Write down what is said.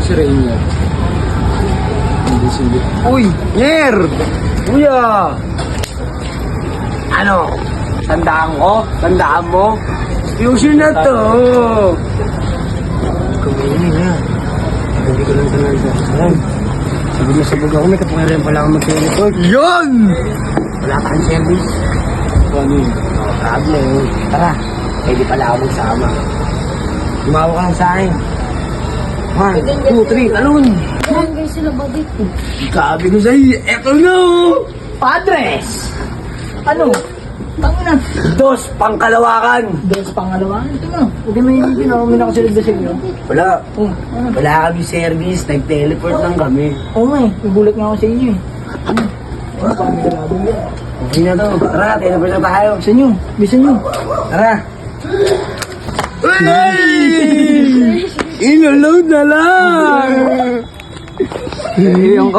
si Rainier. Hindi sige. Uy! Yer! Kuya! Ano? Tandaan ko? Tandaan mo? Fusion na to! Kumini na. Hindi ko lang talaga. Sabog na sabog ako. May kapangyarihan pala akong mag-teleport. Yun! Wala kang service. Ano yun? No problem. Tara. Pwede pala ako magsama. Tumawa ka lang sa akin. 1, 2, 3, talon! Yan guys sila bagay ko. Sabi ko sa'yo, eto na! Padres! Ano? Tango na. Dos, pangkalawakan! Dos pangalawa. Ito na. Huwag mo yung pinakamin ako sila sa inyo. Wala. Oh, ano? Wala kami service, nag-teleport lang kami. Oo nga eh. Nagulat nga ako sa inyo eh. Ano? Ano pa kami galado yan? Okay na to, tara, teleport na tayo. Sa inyo. Bisa nyo. Tara! Hey! Ino-load na lang! Yung